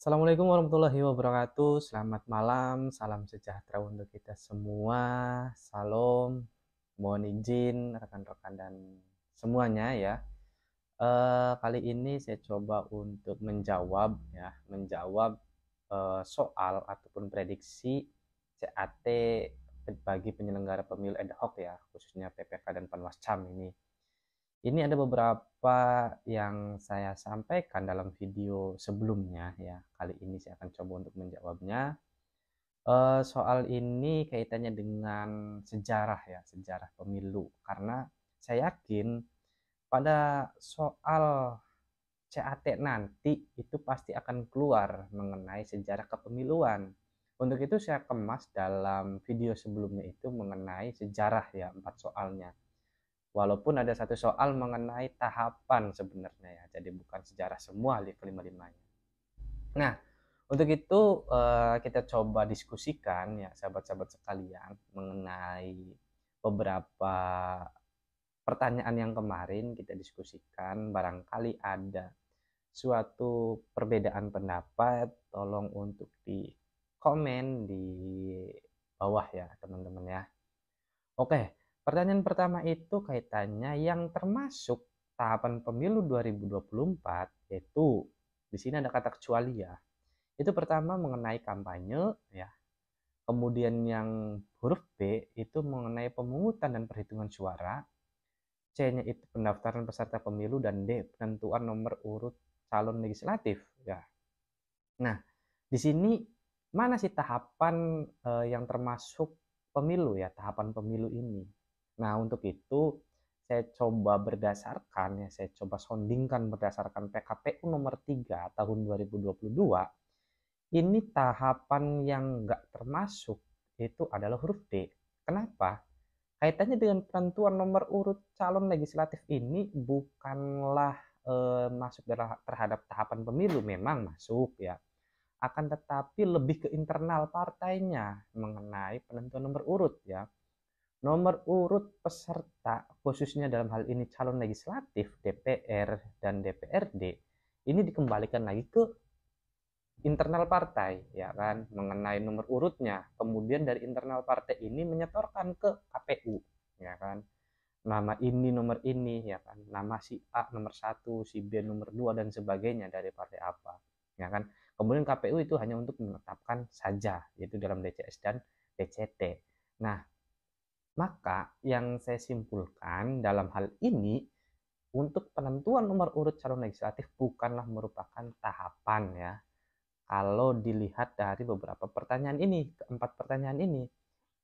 Assalamualaikum warahmatullahi wabarakatuh. Selamat malam, salam sejahtera untuk kita semua. Salam, mohon izin rekan-rekan dan semuanya ya. Kali ini saya coba untuk menjawab soal ataupun prediksi CAT bagi penyelenggara pemilu ad hoc ya, khususnya PPK dan Panwascam ini. Ini ada beberapa yang saya sampaikan dalam video sebelumnya ya. Kali ini saya akan coba untuk menjawabnya. Soal ini kaitannya dengan sejarah ya, sejarah pemilu. Karena saya yakin pada soal CAT nanti itu pasti akan keluar mengenai sejarah kepemiluan. Untuk itu saya kemas dalam video sebelumnya itu mengenai sejarah ya, 4 soalnya. Walaupun ada satu soal mengenai tahapan sebenarnya ya, jadi bukan sejarah semua kelima-limanya. Nah, untuk itu kita coba diskusikan ya sahabat-sahabat sekalian mengenai beberapa pertanyaan yang kemarin kita diskusikan. Barangkali ada suatu perbedaan pendapat, tolong untuk di komen di bawah ya teman-teman ya. Oke, pertanyaan pertama itu kaitannya yang termasuk tahapan pemilu 2024, yaitu di sini ada kata kecuali ya. Itu pertama mengenai kampanye ya. Kemudian yang huruf B itu mengenai pemungutan dan perhitungan suara. C-nya itu pendaftaran peserta pemilu dan D penentuan nomor urut calon legislatif ya. Nah, di sini mana sih tahapan yang termasuk pemilu ya, tahapan pemilu ini? Nah, untuk itu saya coba berdasarkan ya, saya coba sondingkan berdasarkan PKPU nomor 3 tahun 2022. Ini tahapan yang enggak termasuk itu adalah huruf D. Kenapa? Kaitannya dengan penentuan nomor urut calon legislatif ini bukanlah masuk terhadap tahapan pemilu, memang masuk ya, akan tetapi lebih ke internal partainya mengenai penentuan nomor urut ya. Nomor urut peserta, khususnya dalam hal ini calon legislatif, DPR dan DPRD, ini dikembalikan lagi ke internal partai, ya kan, mengenai nomor urutnya. Kemudian dari internal partai ini menyetorkan ke KPU, ya kan. Nama ini, nomor ini, ya kan. Nama si A nomor 1, si B nomor 2, dan sebagainya dari partai apa, ya kan. Kemudian KPU itu hanya untuk menetapkan saja, yaitu dalam DCS dan DCT. Nah, maka yang saya simpulkan dalam hal ini, untuk penentuan nomor urut calon legislatif bukanlah merupakan tahapan ya. Kalau dilihat dari beberapa pertanyaan ini, keempat pertanyaan ini,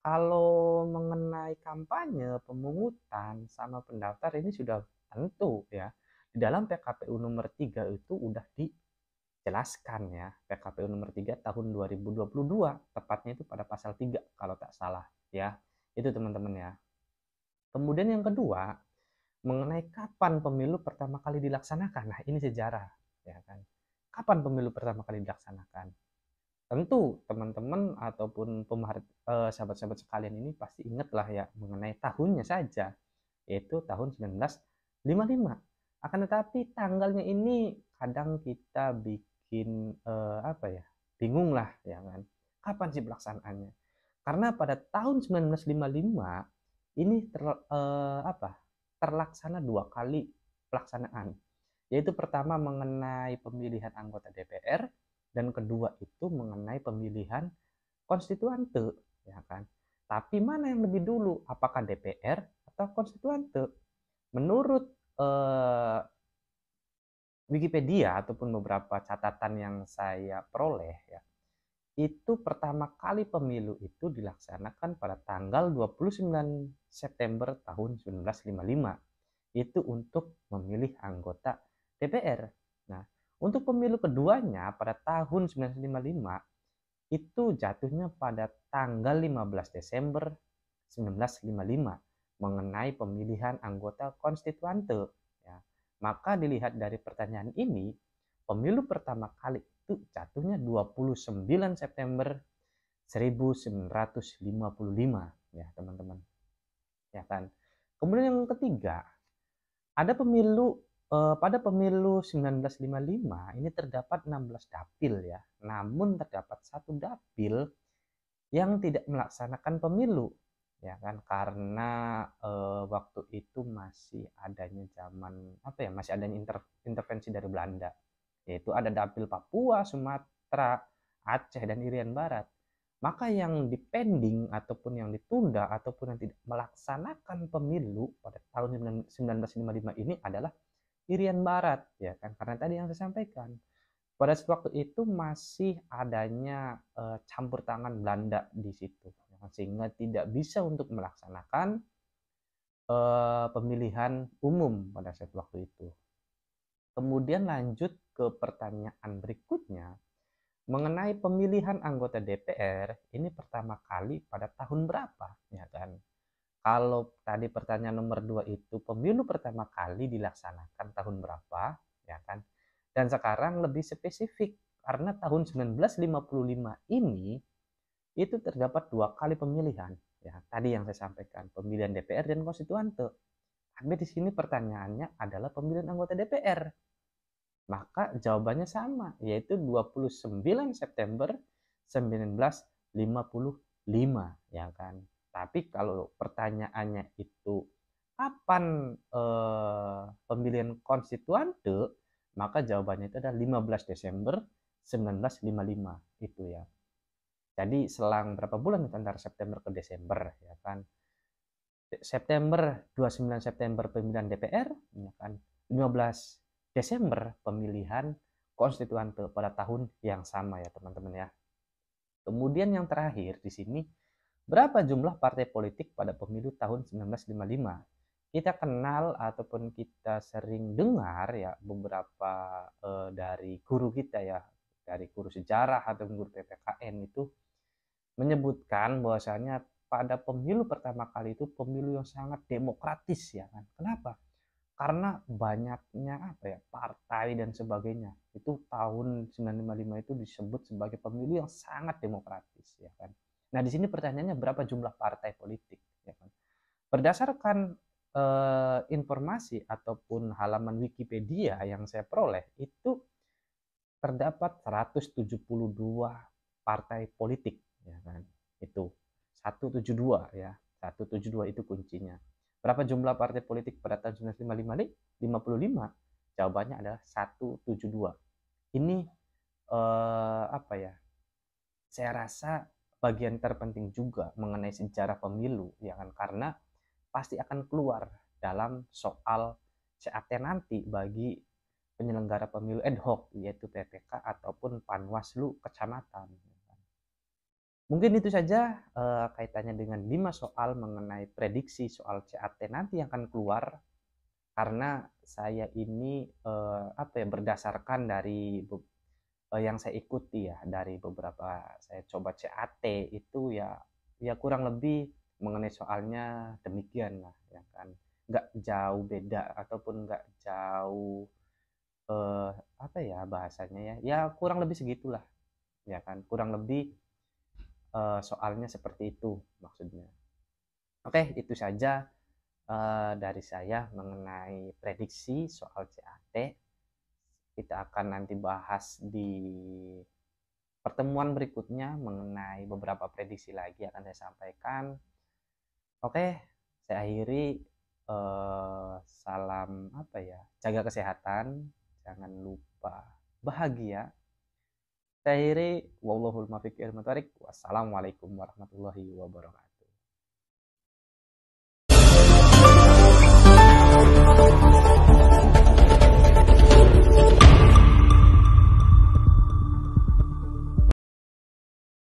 kalau mengenai kampanye, pemungutan, sama pendaftar ini sudah tentu ya. Di dalam PKPU nomor 3 itu udah dijelaskan ya. PKPU nomor 3 tahun 2022, tepatnya itu pada pasal 3 kalau tak salah ya. Itu teman-teman ya. Kemudian yang kedua, mengenai kapan pemilu pertama kali dilaksanakan. Nah, ini sejarah ya kan. Kapan pemilu pertama kali dilaksanakan? Tentu teman-teman ataupun sahabat-sahabat sekalian ini pasti ingat lah ya mengenai tahunnya saja, yaitu tahun 1955. Akan tetapi tanggalnya ini kadang kita bikin apa ya, bingung lah ya kan. Kapan sih pelaksanaannya? Karena pada tahun 1955 ini terlaksana dua kali pelaksanaan, yaitu pertama mengenai pemilihan anggota DPR dan kedua itu mengenai pemilihan konstituante, ya kan. Tapi mana yang lebih dulu, apakah DPR atau konstituante? Menurut eh, Wikipedia ataupun beberapa catatan yang saya peroleh ya, itu pertama kali pemilu itu dilaksanakan pada tanggal 29 September tahun 1955. Itu untuk memilih anggota DPR. Nah, untuk pemilu keduanya pada tahun 1955 itu jatuhnya pada tanggal 15 Desember 1955 mengenai pemilihan anggota konstituante. Ya. Maka dilihat dari pertanyaan ini, pemilu pertama kali itu jatuhnya 29 September 1955 ya teman-teman. Ya kan. Kemudian yang ketiga, ada pemilu Pada pemilu 1955 ini terdapat 16 dapil ya, namun terdapat satu dapil yang tidak melaksanakan pemilu, ya kan, karena waktu itu masih adanya zaman apa ya, masih adanya intervensi dari Belanda, yaitu ada dapil Papua, Sumatera, Aceh, dan Irian Barat. Maka yang dipending ataupun yang ditunda ataupun yang tidak melaksanakan pemilu pada tahun 1955 ini adalah Irian Barat, ya kan, karena tadi yang saya sampaikan pada waktu itu masih adanya campur tangan Belanda di situ, ya kan, sehingga tidak bisa untuk melaksanakan pemilihan umum pada saat waktu itu. Kemudian lanjut ke pertanyaan berikutnya mengenai pemilihan anggota DPR ini pertama kali pada tahun berapa, ya kan? Kalau tadi pertanyaan nomor 2 itu pemilu pertama kali dilaksanakan tahun berapa, ya kan? Dan sekarang lebih spesifik karena tahun 1955 ini itu terdapat 2 kali pemilihan. Ya, tadi yang saya sampaikan, pemilihan DPR dan konstituante. Tapi di sini pertanyaannya adalah pemilihan anggota DPR. Maka jawabannya sama, yaitu 29 September 1955, ya kan. Tapi kalau pertanyaannya itu kapan pemilihan konstituante, maka jawabannya itu adalah 15 Desember 1955 itu ya. Jadi selang berapa bulan antara September ke Desember, ya kan. September 29 September pemilihan DPR, ya kan. 15 Desember pemilihan konstituante pada tahun yang sama ya teman-teman ya. Kemudian yang terakhir di sini, berapa jumlah partai politik pada pemilu tahun 1955? Kita kenal ataupun kita sering dengar ya beberapa dari guru kita ya, dari guru sejarah atau guru PPKN itu menyebutkan bahwasanya pada pemilu pertama kali itu pemilu yang sangat demokratis ya kan. Kenapa? Karena banyaknya apa ya, partai dan sebagainya. Itu tahun 1955 itu disebut sebagai pemilu yang sangat demokratis ya kan. Nah, di sini pertanyaannya berapa jumlah partai politik ya kan. Berdasarkan informasi ataupun halaman Wikipedia yang saya peroleh itu terdapat 172 partai politik ya kan. Itu 172 ya. 172 itu kuncinya. Berapa jumlah partai politik pada tahun 1955? Jawabannya adalah 172. Ini apa ya? Saya rasa bagian terpenting juga mengenai sejarah pemilu ya kan, karena pasti akan keluar dalam soal CAT nanti bagi penyelenggara pemilu ad hoc yaitu PPK ataupun Panwaslu kecamatan. Mungkin itu saja kaitannya dengan 5 soal mengenai prediksi soal CAT nanti yang akan keluar, karena saya ini apa ya, berdasarkan dari yang saya ikuti ya, dari beberapa saya coba CAT itu ya, ya kurang lebih mengenai soalnya demikian lah ya kan, nggak jauh beda ataupun nggak jauh apa ya bahasanya ya, ya kurang lebih segitulah ya kan, kurang lebih soalnya seperti itu maksudnya. Oke, itu saja dari saya mengenai prediksi soal CAT. Kita akan nanti bahas di pertemuan berikutnya mengenai beberapa prediksi lagi akan saya sampaikan. Oke, saya akhiri, salam apa ya, jaga kesehatan, jangan lupa bahagia. Saya akhiri, wallahul muwaffiq ila aqwamit thoriq. Wassalamualaikum warahmatullahi wabarakatuh.